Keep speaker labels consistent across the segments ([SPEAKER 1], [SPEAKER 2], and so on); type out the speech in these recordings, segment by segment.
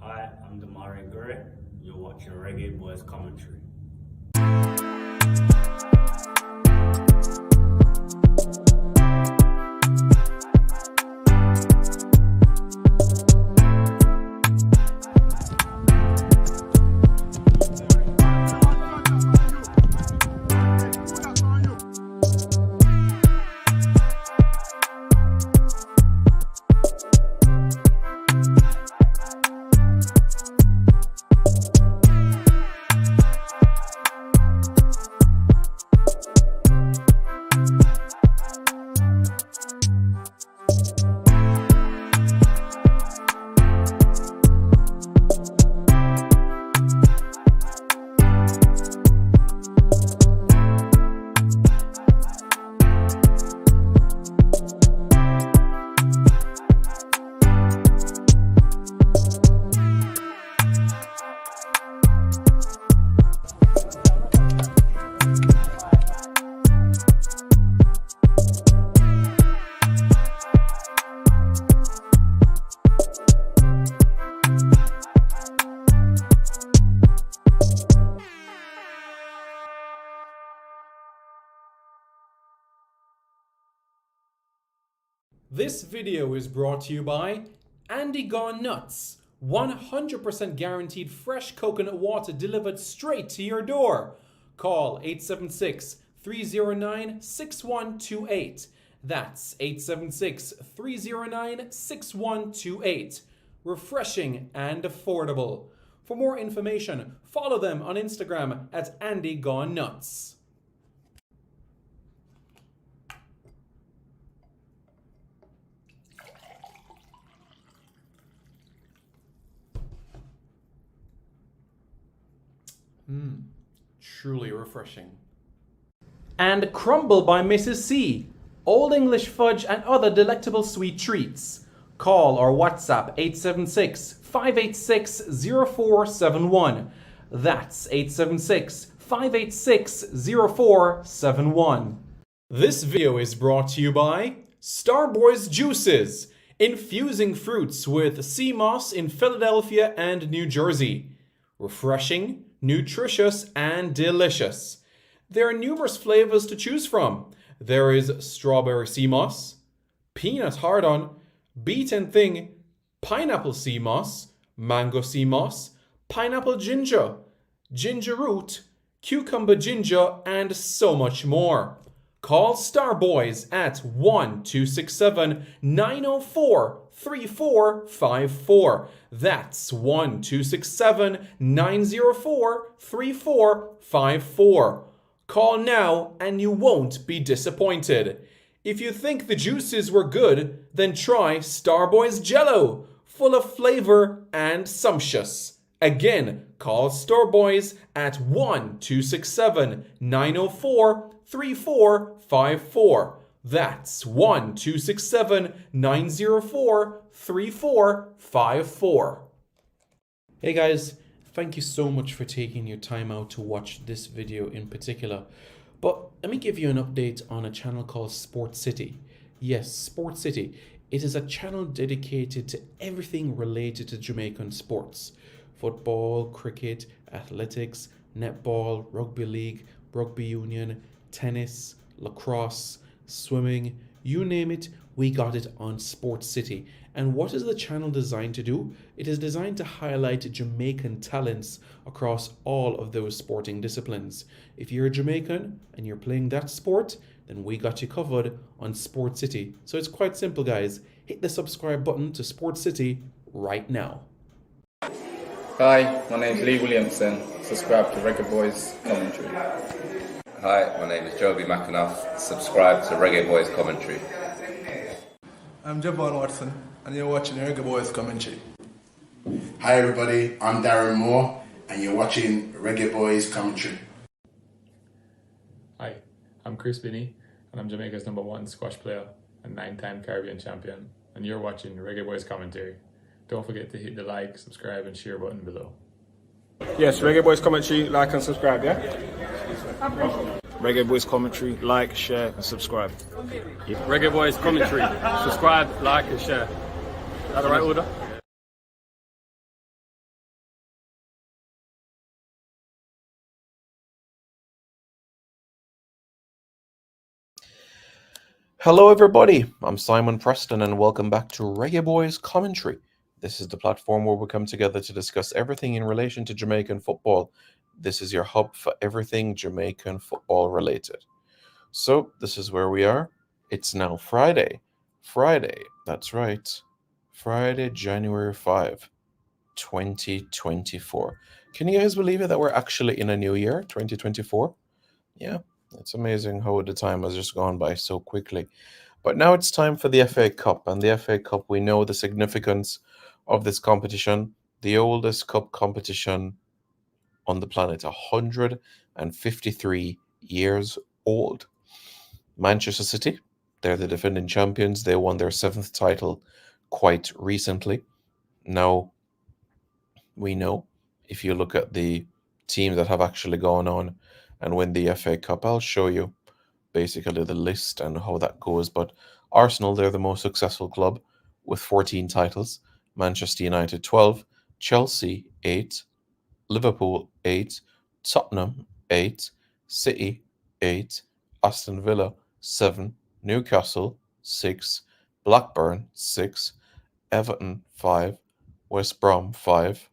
[SPEAKER 1] Hi, I'm Damari Gray. You're watching Reggae Boyz commentary.
[SPEAKER 2] This video is brought to you by Andy Gone Nuts. 100% guaranteed fresh coconut water delivered straight to your door. Call 876-309-6128. That's 876-309-6128. Refreshing and affordable. For more information, follow them on Instagram at Andy Gone Nuts. Truly refreshing. And Crumble by Mrs. C. Old English fudge and other delectable sweet treats. Call or WhatsApp 876-586-0471. That's 876-586-0471. This video is brought to you by Starboy's Juices. Infusing fruits with sea moss in Philadelphia and New Jersey. Refreshing, nutritious, and delicious. There are numerous flavors to choose from. There is strawberry sea moss, peanut hard-on, beet and thing, pineapple sea moss, mango sea moss, pineapple ginger, ginger root, cucumber ginger, and so much more. Call Starboyz at 1-267-904-3454. That's 1-267-904-3454. Call now and you won't be disappointed. If you think the juices were good, then try Starboyz Jello, full of flavor and sumptuous. Again, call Starboyz at 1-267-904-3454. That's 1-267-904-3454. Hey guys, thank you so much for taking your time out to watch this video in particular. But let me give you an update on a channel called Sport City. Yes, Sport City. It is a channel dedicated to everything related to Jamaican sports. Football, cricket, athletics, netball, rugby league, rugby union, tennis, lacrosse, swimming, you name it, we got it on Sport City. And what is the channel designed to do? It is designed to highlight Jamaican talents across all of those sporting disciplines. If you're a Jamaican and you're playing that sport, then we got you covered on Sport City. So it's quite simple, guys. Hit the subscribe button to Sport City right now.
[SPEAKER 3] Hi, my name is Lee Williamson. Subscribe to Reggae Boyz commentary.
[SPEAKER 4] Hi, my name is Joby McAnuff. Subscribe to Reggae Boyz commentary.
[SPEAKER 5] I'm Javon Watson, and you're watching Reggae Boyz commentary.
[SPEAKER 6] Hi everybody, I'm Darren Moore, and you're watching Reggae Boyz commentary.
[SPEAKER 7] Hi, I'm Chris Binney, and I'm Jamaica's #1 squash player and 9-time Caribbean champion, and you're watching Reggae Boyz commentary. Don't forget to hit the like, subscribe, and share button below.
[SPEAKER 8] Yes, Reggae Boyz commentary, like and subscribe, yeah? Reggae Boyz commentary, like, share, and subscribe.
[SPEAKER 9] Reggae Boyz commentary, subscribe, like, and share. Is that the right order?
[SPEAKER 2] Hello, everybody. I'm Simon Preston, and welcome back to Reggae Boyz Commentary. This is the platform where we come together to discuss everything in relation to Jamaican football. This is your hub for everything Jamaican football related. So, this is where we are. It's now Friday. Friday, that's right. Friday, January 5, 2024. Can you guys believe it that we're actually in a new year, 2024? Yeah, it's amazing how the time has just gone by so quickly. But now it's time for the FA Cup, and the FA Cup, we know the significance of this competition, the oldest cup competition on the planet, 153 years old. Manchester City, they're the defending champions. They won their 7th title quite recently. Now, we know if you look at the teams that have actually gone on and win the FA Cup, I'll show you basically the list and how that goes. But Arsenal, they're the most successful club with 14 titles. Manchester United, 12. Chelsea, 8. Liverpool, 8. Tottenham, 8. City, 8. Aston Villa, 7. Newcastle, 6. Blackburn, 6. Everton, 5. West Brom, 5.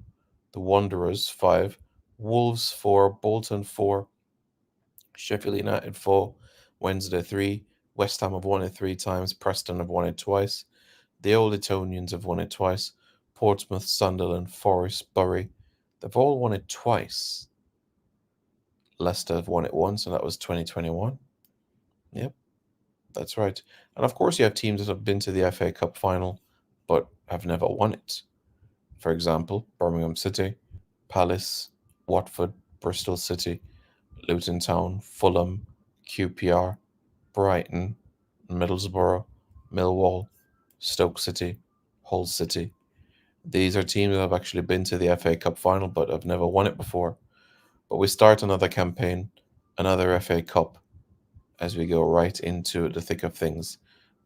[SPEAKER 2] The Wanderers, 5. Wolves, 4. Bolton, 4. Sheffield United 4, Wednesday 3, West Ham have won it 3 times, Preston have won it twice, the Old Etonians have won it twice, Portsmouth, Sunderland, Forest, Bury, they've all won it twice. Leicester have won it once, and that was 2021. Yep, that's right. And of course, you have teams that have been to the FA Cup final but have never won it. For example, Birmingham City, Palace, Watford, Bristol City, Luton Town, Fulham, QPR, Brighton, Middlesbrough, Millwall, Stoke City, Hull City. These are teams that have actually been to the FA Cup final but have never won it before. But we start another campaign, another FA Cup, as we go right into the thick of things.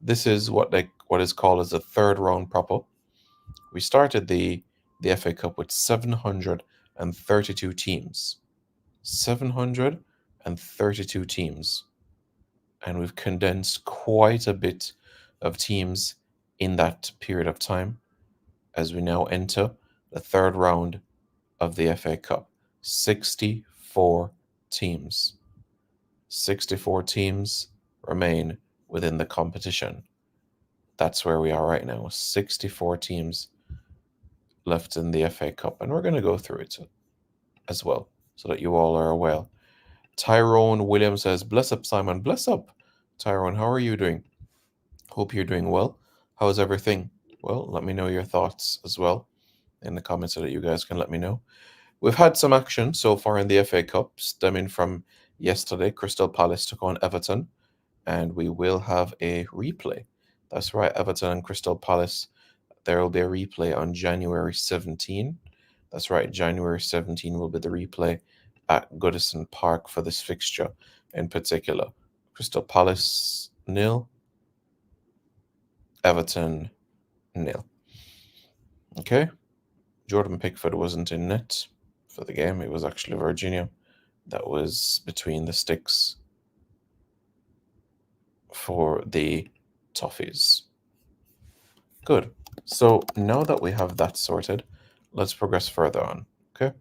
[SPEAKER 2] This is what is called as the third round proper. We started the FA Cup with 732 teams. 732 teams. And we've condensed quite a bit of teams in that period of time as we now enter the third round of the FA Cup. 64 teams. 64 teams remain within the competition. That's where we are right now. 64 teams left in the FA Cup. And we're going to go through it as well, so that you all are aware. Tyrone Williams says, bless up, Simon. Bless up. Tyrone, how are you doing? Hope you're doing well. How's everything? Well, let me know your thoughts as well in the comments so that you guys can let me know. We've had some action so far in the FA Cup stemming from yesterday. Crystal Palace took on Everton, and we will have a replay. That's right, Everton and Crystal Palace. There will be a replay on January 17. That's right, January 17 will be the replay at Goodison Park for this fixture in particular. Crystal Palace 0, Everton 0. Okay, Jordan Pickford wasn't in net for the game. It was actually Virginia that was between the sticks for the Toffees. Good. So now that we have that sorted, let's progress further on. Okay,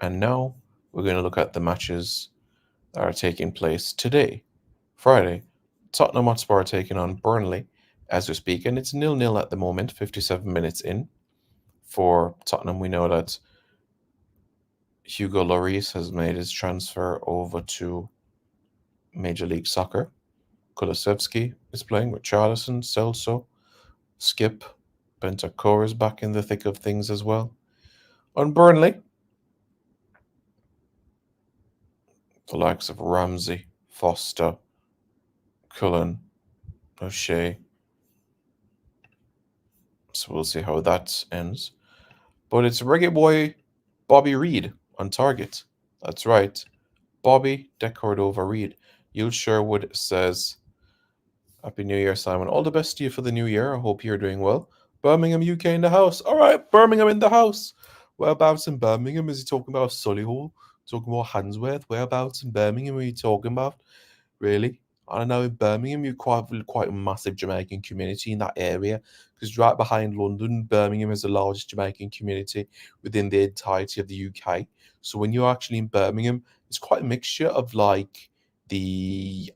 [SPEAKER 2] and now we're going to look at the matches that are taking place today, Friday. Tottenham Hotspur are taking on Burnley as we speak, and it's 0-0 at the moment, 57 minutes in. For Tottenham, we know that Hugo Lloris has made his transfer over to Major League Soccer. Kulusevski is playing with Charlison, Celso, Skip, Bentancur is back in the thick of things as well. On Burnley, the likes of Ramsey, Foster, Cullen, O'Shea. So we'll see how that ends. But it's Reggae Boy Bobby Reid on target. That's right. Bobby De Cordova Reid. Yul Sherwood says, Happy New Year, Simon. All the best to you for the new year. I hope you're doing well. Birmingham, UK in the house. All right, Birmingham in the house. Whereabouts in Birmingham? Is he talking about Solihull? Talking about Handsworth? Whereabouts in Birmingham are you talking about? Really? And I know in Birmingham, you've quite a massive Jamaican community in that area, because right behind London, Birmingham is the largest Jamaican community within the entirety of the UK. So when you're actually in Birmingham, it's quite a mixture of like the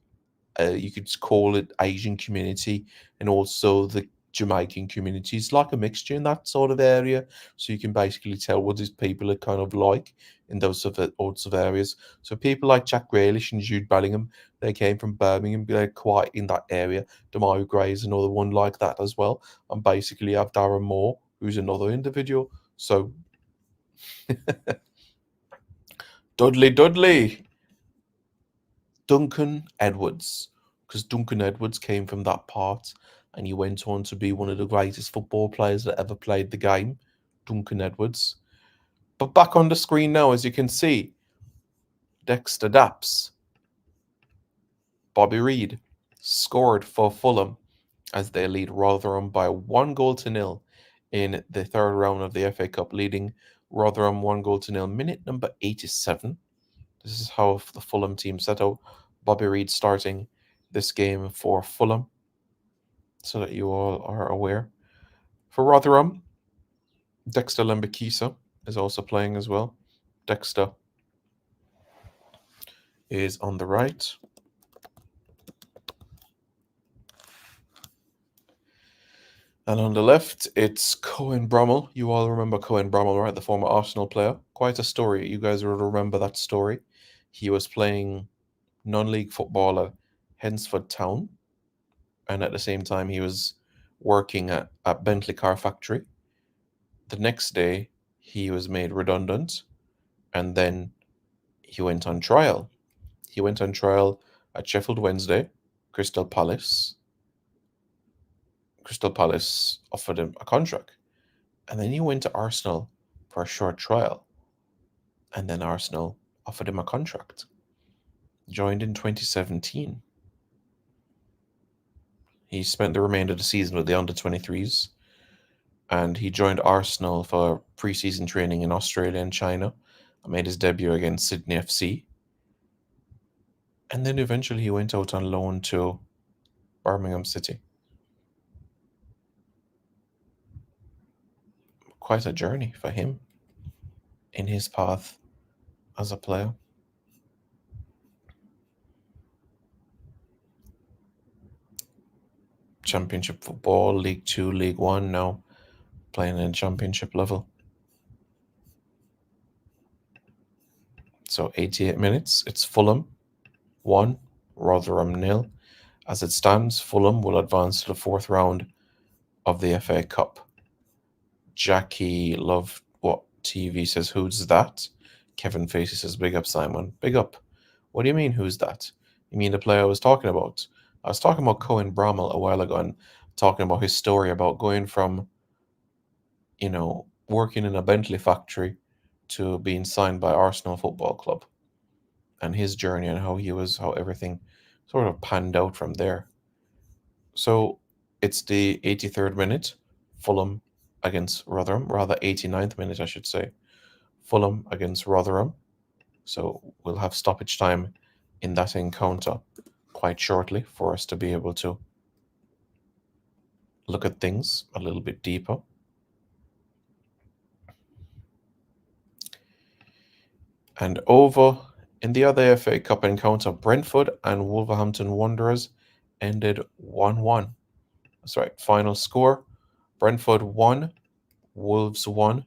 [SPEAKER 2] you could call it Asian community and also the Jamaican community. It's like a mixture in that sort of area. So you can basically tell what these people are kind of like in those sorts of areas. So people like Jack Grealish and Jude Bellingham, they came from Birmingham, they're quite in that area. Demario Gray is another one like that as well. And basically you have Darren Moore, who's another individual. So Dudley. Duncan Edwards, because Duncan Edwards came from that part and he went on to be one of the greatest football players that ever played the game, Duncan Edwards. But back on the screen now, as you can see, Dexter Daps, Bobby Reid, scored for Fulham as they lead Rotherham by 1-0 in the third round of the FA Cup, leading Rotherham 1-0, minute number 87. This is how the Fulham team set out. Bobby Reid starting this game for Fulham, so that you all are aware. For Rotherham, Dexter Lembikisa is also playing as well. Dexter is on the right. And on the left, it's Cohen Brommel. You all remember Cohen Brommel, right? The former Arsenal player. Quite a story. You guys will remember that story. He was playing non-league football at Hensford Town. And at the same time, he was working at Bentley Car Factory. The next day, he was made redundant. And then he went on trial. He went on trial at Sheffield Wednesday, Crystal Palace. Crystal Palace offered him a contract. And then he went to Arsenal for a short trial. And then Arsenal offered him a contract. Joined in 2017. He spent the remainder of the season with the under-23s. And he joined Arsenal for pre-season training in Australia and China. And made his debut against Sydney FC. And then eventually he went out on loan to Birmingham City. Quite a journey for him in his path as a player. Championship football, League 2, League 1 now, playing in championship level. So 88 minutes, it's Fulham 1, Rotherham 0. As it stands, Fulham will advance to the fourth round of the FA Cup. Jackie Love What TV says, who's that? Kevin Facey says, big up, Simon. Big up. What do you mean, who's that? You mean the player I was talking about? I was talking about Cohen Brommel a while ago and talking about his story about going from, working in a Bentley factory to being signed by Arsenal Football Club, and his journey and how everything sort of panned out from there. So it's the 83rd minute, Fulham against Rotherham, rather 89th minute, I should say. Fulham against Rotherham. So we'll have stoppage time in that encounter quite shortly for us to be able to look at things a little bit deeper. And over in the other FA Cup encounter, Brentford and Wolverhampton Wanderers ended 1-1. That's right, final score, Brentford 1, Wolves 1.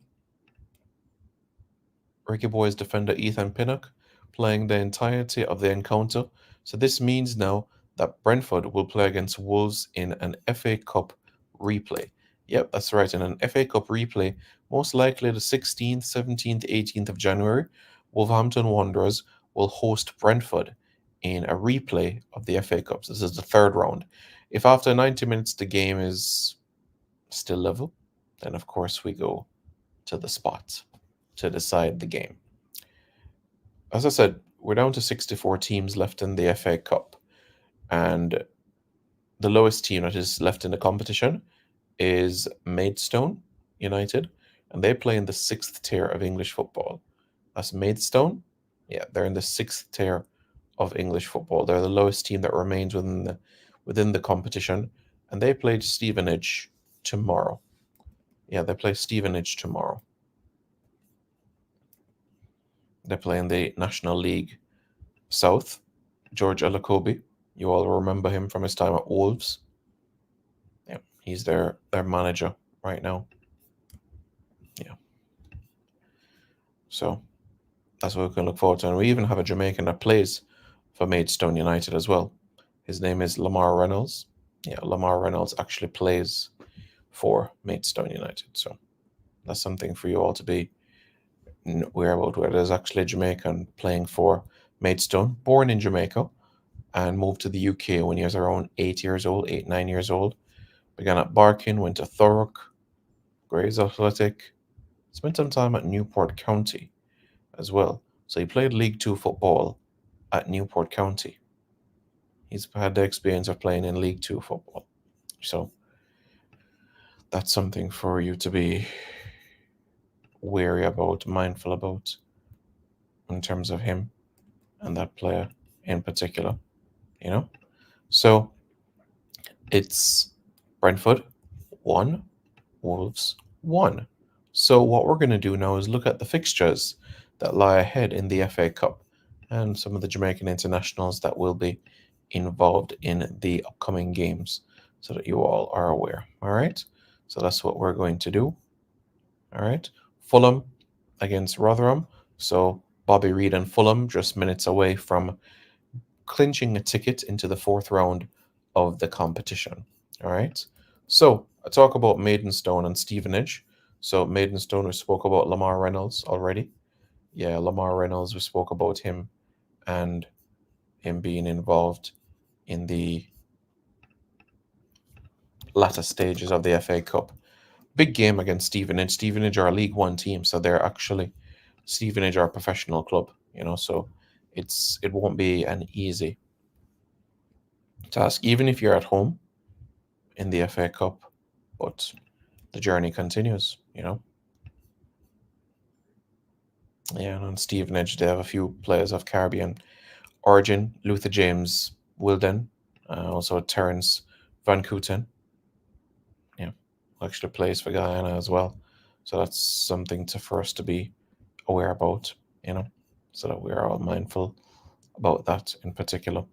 [SPEAKER 2] Reggae Boyz defender Ethan Pinnock playing the entirety of the encounter. So this means now that Brentford will play against Wolves in an FA Cup replay. Yep, that's right, in an FA Cup replay, most likely the 16th, 17th, 18th of January, Wolverhampton Wanderers will host Brentford in a replay of the FA Cup. This is the third round. If after 90 minutes the game is still level, then of course we go to the spot to decide the game. As I said, we're down to 64 teams left in the FA Cup, and the lowest team that is left in the competition is Maidstone United, and they play in the 6th tier of English football. That's Maidstone. Yeah, they're in the 6th tier of English football. They're the lowest team that remains within the competition, and they played Stevenage tomorrow. Yeah, they play Stevenage tomorrow. They play in the National League South. George Alakobi, you all remember him from his time at Wolves. Yeah, he's their manager right now. Yeah. So that's what we can look forward to. And we even have a Jamaican that plays for Maidstone United as well. His name is Lamar Reynolds. Yeah, Lamar Reynolds actually plays for Maidstone United. So that's something for you all to be aware about, where there's actually a Jamaican playing for Maidstone, born in Jamaica, and moved to the UK when he was around 9 years old. Began at Barking, went to Thurrock, Grays Athletic, spent some time at Newport County as well. So he played League Two football at Newport County. He's had the experience of playing in League Two football. So that's something for you to be wary about, mindful about, in terms of him and that player in particular, you know? So it's Brentford 1, Wolves 1. So what we're going to do now is look at the fixtures that lie ahead in the FA Cup and some of the Jamaican internationals that will be involved in the upcoming games, so that you all are aware. All right, so that's what we're going to do. All right, Fulham against Rotherham. So Bobby Reid and Fulham just minutes away from clinching a ticket into the 4th round of the competition. All right, so I talk about Maidstone and Stevenage. So Maidstone, we spoke about Lamar Reynolds already. Yeah, Lamar Reynolds, we spoke about him and him being involved in the latter stages of the FA Cup. Big game against Stevenage. Stevenage are a League One team, so they're actually Stevenage are a professional club, you know, so it won't be an easy task, even if you're at home in the FA Cup, but the journey continues, you know. Yeah, and on Stevenage, they have a few players of Caribbean origin. Luther James Wilden, also Terence Van Kooten. Yeah, actually plays for Guyana as well. So that's something for us to be aware about, you know, so that we are all mindful about that in particular.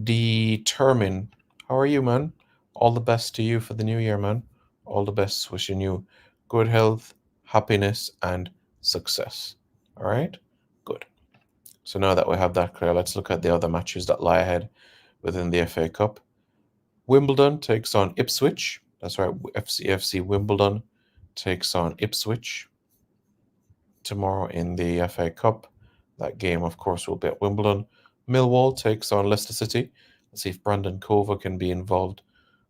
[SPEAKER 2] Determine, how are you, man? All the best to you for the new year, man. All the best, wishing you good health, happiness, and success. All right? Good. So now that we have that clear, let's look at the other matches that lie ahead within the FA Cup. Wimbledon takes on Ipswich. That's right, FC Wimbledon takes on Ipswich tomorrow in the FA Cup. That game, of course, will be at Wimbledon. Millwall takes on Leicester City. Let's see if Brandon Cova can be involved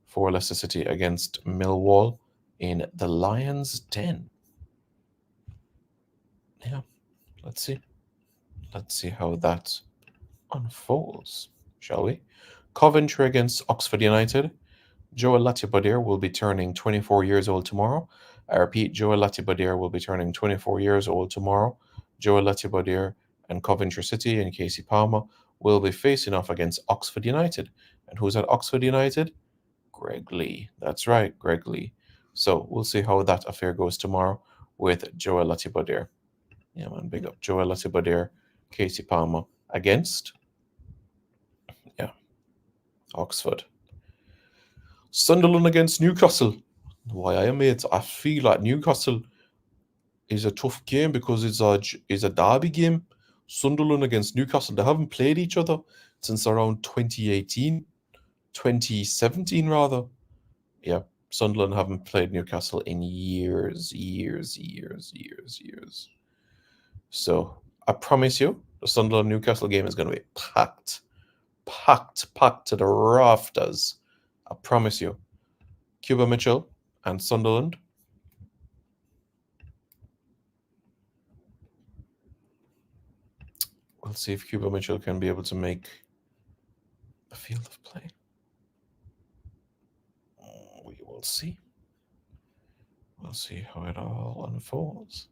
[SPEAKER 2] for Leicester City against Millwall in the Lions' Den. Yeah, let's see. Let's see how that unfolds, shall we? Coventry against Oxford United. Joel Latibeaudiere will be turning 24 years old tomorrow. I repeat, Joel Latibeaudiere will be turning 24 years old tomorrow. Joel Latibeaudiere and Coventry City and Casey Palmer will be facing off against Oxford United. And who's at Oxford United? Greg Lee. That's right, Greg Lee. So we'll see how that affair goes tomorrow with Joel Latibeaudiere. Yeah, man, big up Joel Latibeaudiere, Casey Palmer against, yeah, Oxford. Sunderland against Newcastle. Why, I feel like Newcastle is a tough game because it's a derby game. Sunderland against Newcastle, they haven't played each other since around 2018, 2017 rather. Yeah, Sunderland haven't played Newcastle in years. So I promise you, the Sunderland Newcastle game is going to be packed to the rafters. I promise you. Cuba Mitchell and Sunderland. We'll see if Cuba Mitchell can be able to make the field of play. We will see. We'll see how it all unfolds.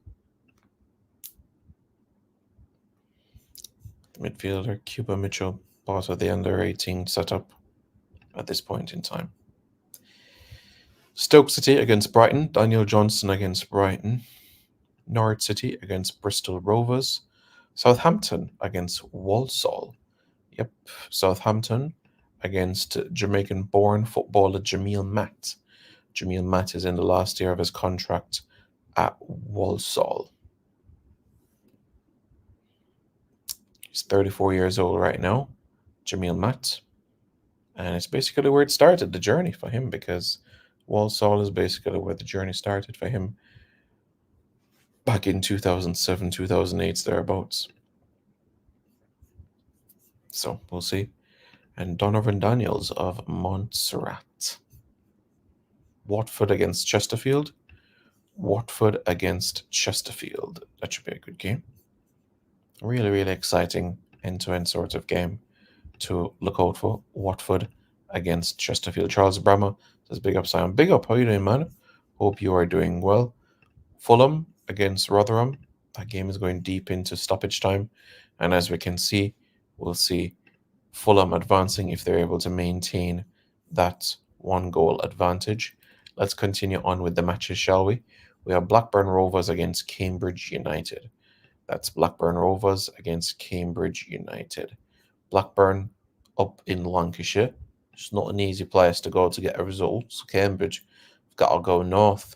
[SPEAKER 2] Midfielder Cuba Mitchell, part of the under-18 setup at this point in time. Stoke City against Brighton. Daniel Johnson against Brighton. Norwich City against Bristol Rovers. Southampton against Walsall. Yep, Southampton against Jamaican-born footballer Jamil Matt. Jamil Matt is in the last year of his contract at Walsall. He's 34 years old right now, Jamil Matt. And it's basically where it started, the journey for him, because Walsall is basically where the journey started for him back in 2007, 2008, thereabouts. So we'll see. And Donovan Daniels of Montserrat. Watford against Chesterfield. Watford against Chesterfield. That should be a good game. Really, really exciting end-to-end sort of game to look out for. Watford against Chesterfield. Charles Brammer says, big up, Simon. Big up. How you doing, man? Hope you are doing well. Fulham against Rotherham. That game is going deep into stoppage time. And as we can see, we'll see Fulham advancing if they're able to maintain that 1-goal advantage. Let's continue on with the matches, shall we? We have Blackburn Rovers against Cambridge United. That's Blackburn Rovers against Cambridge United. Blackburn up in Lancashire. It's not an easy place to go to get a result. So Cambridge have got to go north.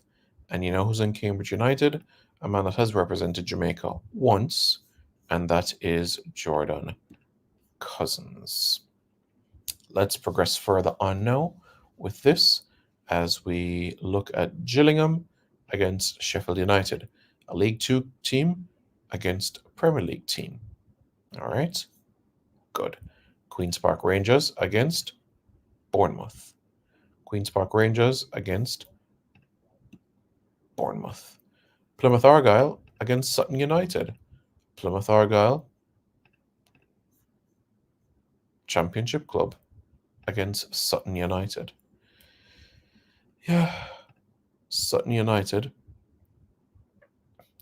[SPEAKER 2] And you know who's in Cambridge United? A man that has represented Jamaica once, and that is Jordan Cousins. Let's progress further on now with this as we look at Gillingham against Sheffield United, a League Two team against a Premier League team. All right, good. Queen's Park Rangers against Bournemouth. Queen's Park Rangers against Bournemouth. Plymouth Argyle against Sutton United. Plymouth Argyle Championship Club against Sutton United. Yeah, Sutton United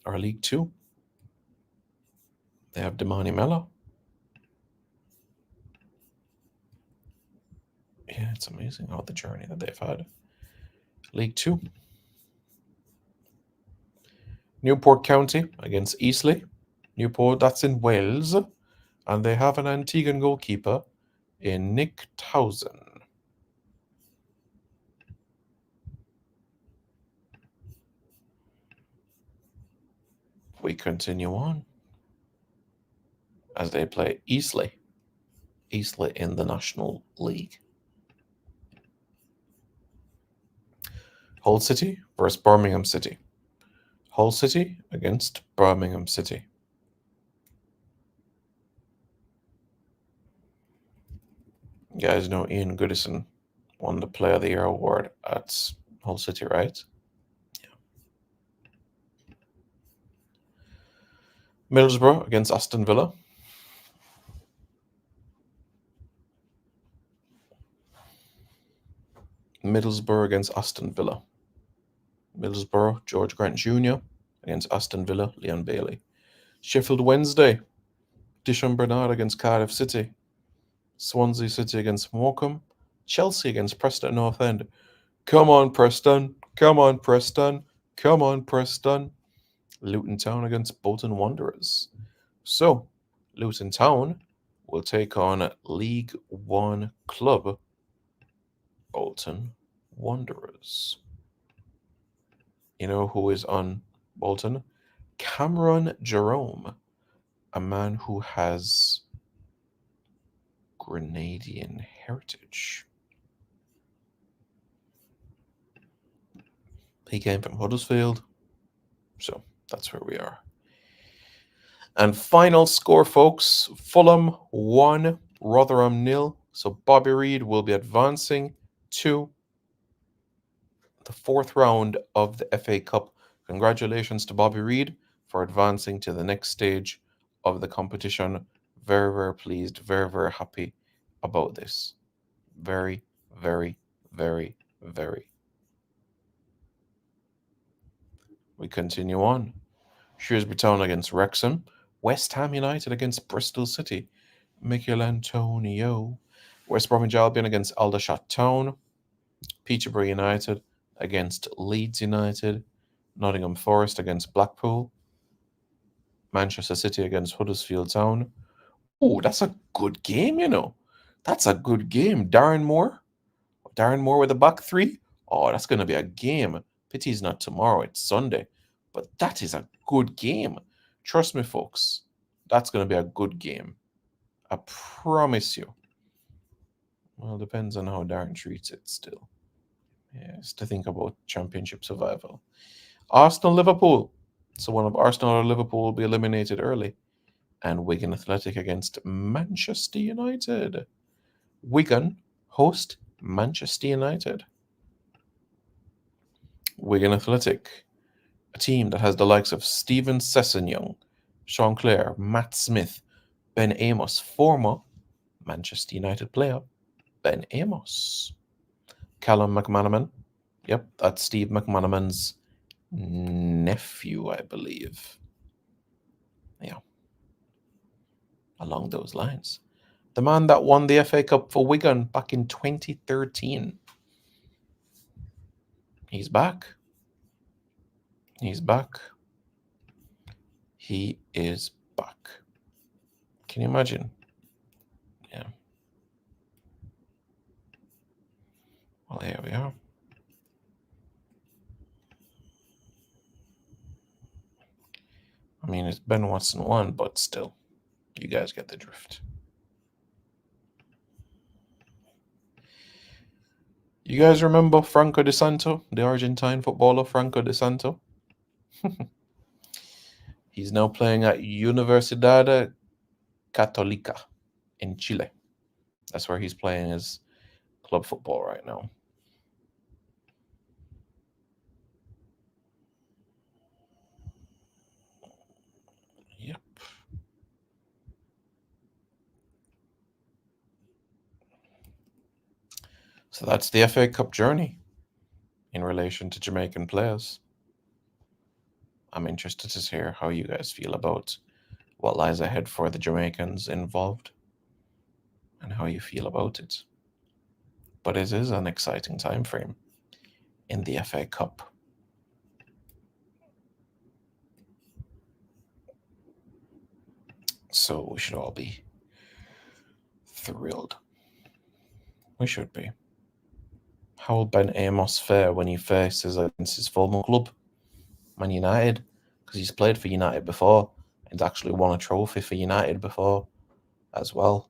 [SPEAKER 2] are League Two. They have Damani Mello. Yeah, it's amazing how the journey that they've had. League Two. Newport County against Eastleigh. Newport, that's in Wales. And they have an Antiguan goalkeeper in Nick Towson. We continue on as they play Eastleigh. Eastleigh in the National League. Hull City versus Birmingham City. Hull City against Birmingham City. You guys know Ian Goodison won the Player of the Year award at Hull City, right? Yeah. Middlesbrough against Aston Villa. Middlesbrough against Aston Villa. Middlesbrough, George Grant Jr. against Aston Villa, Leon Bailey. Sheffield Wednesday, Dishon Bernard against Cardiff City. Swansea City against Morecambe. Chelsea against Preston North End. Come on, Preston. Come on, Preston. Come on, Preston. Luton Town against Bolton Wanderers. So, Luton Town will take on League One club Bolton Wanderers. You know who is on Bolton? Cameron Jerome, a man who has Grenadian heritage. He came from Huddersfield, so that's where we are. And final score, folks, Fulham 1, Rotherham 0. So Bobby Reid will be advancing to the fourth round of the FA Cup. Congratulations to Bobby Reid for advancing to the next stage of the competition. Very, very pleased, very, very happy about this. Very, very, very, very. We continue on. Shrewsbury Town against Wrexham. West Ham United against Bristol City. Mikel Antonio. West Bromwich Albion against Aldershot Town. Peterborough United against Leeds United. Nottingham Forest against Blackpool. Manchester City against Huddersfield Town. Oh, that's a good game, you know. That's a good game. Darren Moore with the back three. Oh, that's going to be a game. Pity it's not tomorrow. It's Sunday. But that is a good game. Trust me, folks. That's going to be a good game. I promise you. Well, depends on how Darren treats it still. Yes, to think about championship survival. Arsenal-Liverpool. So one of Arsenal or Liverpool will be eliminated early. And Wigan Athletic against Manchester United. Wigan host Manchester United. Wigan Athletic, a team that has the likes of Steven Sessegnon, Sean Clare, Matt Smith, Ben Amos, former Manchester United player Ben Amos. Callum McManaman. Yep, that's Steve McManaman's nephew, I believe. Yeah. Along those lines. The man that won the FA Cup for Wigan back in 2013. He's back. He's back. He is back. Can you imagine? Yeah. Well, here we are. I mean, it's Ben Watson won, but still, you guys get the drift. You guys remember Franco De Santo, the Argentine footballer Franco De Santo? He's now playing at Universidad Católica in Chile. That's where he's playing his club football right now. Yep. So that's the FA Cup journey in relation to Jamaican players. I'm interested to hear how you guys feel about what lies ahead for the Jamaicans involved and how you feel about it. But it is an exciting time frame in the FA Cup. So we should all be thrilled. We should be. How will Ben Amos fare when he faces against his former club, Man United? Because he's played for United before and actually won a trophy for United before as well.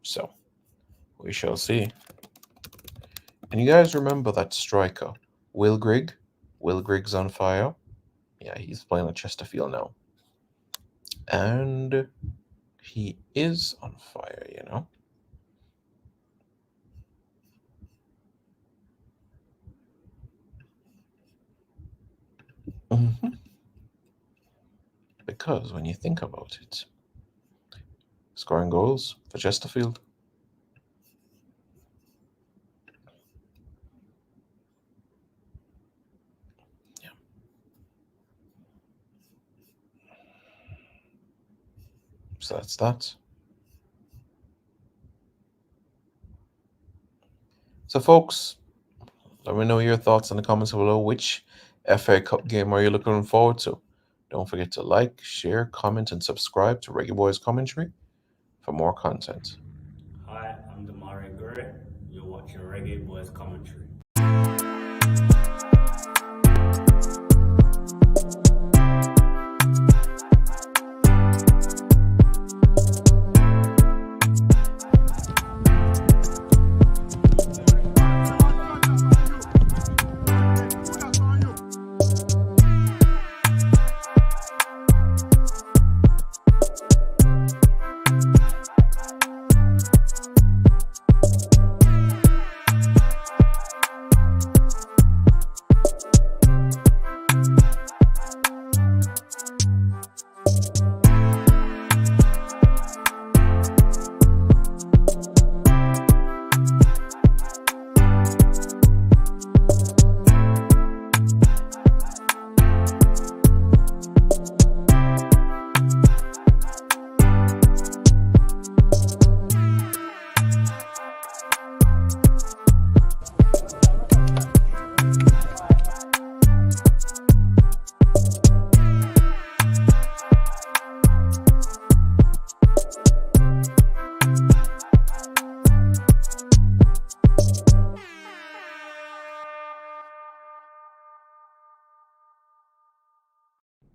[SPEAKER 2] So we shall see. And you guys remember that striker, Will Grigg? Will Grigg's on fire. Yeah, he's playing at Chesterfield now. And he is on fire, you know. Because when you think about it, scoring goals for Chesterfield. Yeah. So that's that. So folks, let me know your thoughts in the comments below. Which FA Cup game are you looking forward to? Don't forget to like, share, comment, and subscribe to Reggae Boyz Commentary for more content.
[SPEAKER 1] Hi, I'm Damari Gray. You're watching Reggae Boyz Commentary.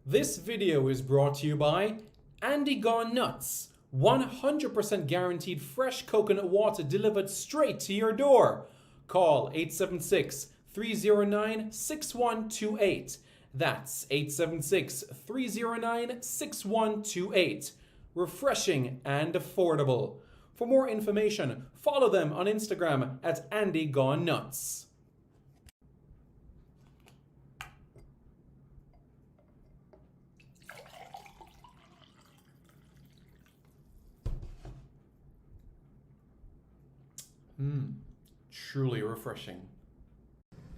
[SPEAKER 2] This video is brought to you by Andy Gone Nuts. 100% guaranteed fresh coconut water delivered straight to your door. Call 876-309-6128. That's 876-309-6128. Refreshing and affordable. For more information, follow them on Instagram at Andy Gone Nuts. Truly refreshing.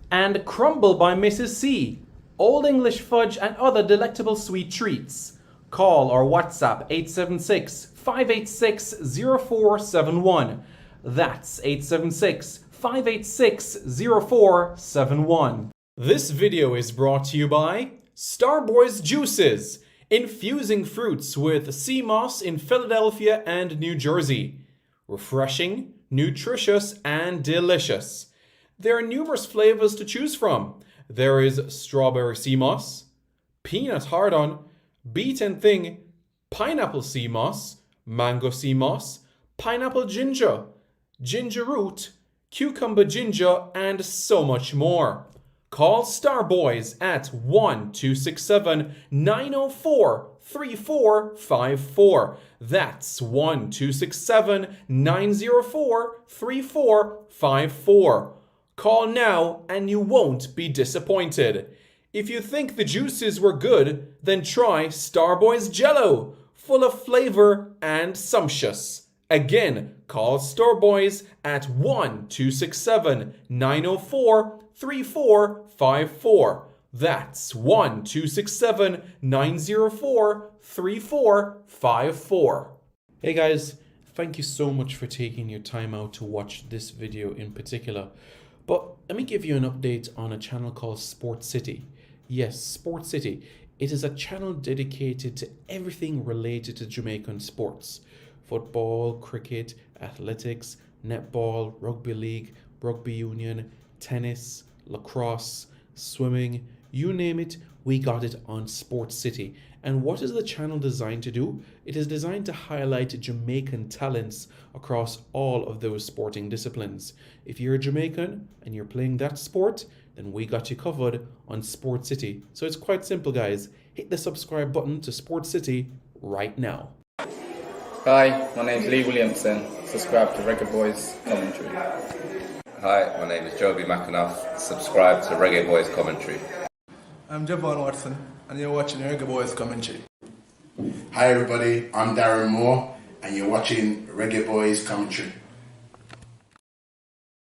[SPEAKER 2] And Crumble by Mrs. C. Old English fudge and other delectable sweet treats. Call or WhatsApp 876-586-0471. That's 876-586-0471. This video is brought to you by Starboys Juices. Infusing fruits with sea moss in Philadelphia and New Jersey. Refreshing, nutritious, and delicious. There are numerous flavors to choose from. There is strawberry sea moss, peanut hard-on, beet and thing, pineapple sea moss, mango sea moss, pineapple ginger, ginger root, cucumber ginger, and so much more. Call Starboys at 1-267-904-3454. That's 1-267-904-3454. Call now and you won't be disappointed. If you think the juices were good, then try Starboys Jello, full of flavor and sumptuous. Again, call Starboys at 1-267-904-3454. That's 1-267-904-3454. Hey guys, thank you so much for taking your time out to watch this video in particular. But let me give you an update on a channel called Sport City. Yes, Sport City. It is a channel dedicated to everything related to Jamaican sports. Football, cricket, athletics, netball, rugby league, rugby union, tennis, lacrosse, swimming, you name it, we got it on Sport City. And what is the channel designed to do? It is designed to highlight Jamaican talents across all of those sporting disciplines. If you're a Jamaican and you're playing that sport, then we got you covered on Sport City. So it's quite simple, guys. Hit the subscribe button to Sport City right now.
[SPEAKER 3] Hi, my name is Lee Williamson. Subscribe to Reggae Boyz commentary.
[SPEAKER 4] Hi, my name is Joby McAnuff. Subscribe to Reggae Boyz commentary.
[SPEAKER 5] I'm Javon Watson, and you're watching Reggae Boyz commentary.
[SPEAKER 6] Hi everybody, I'm Darren Moore, and you're watching Reggae Boyz commentary.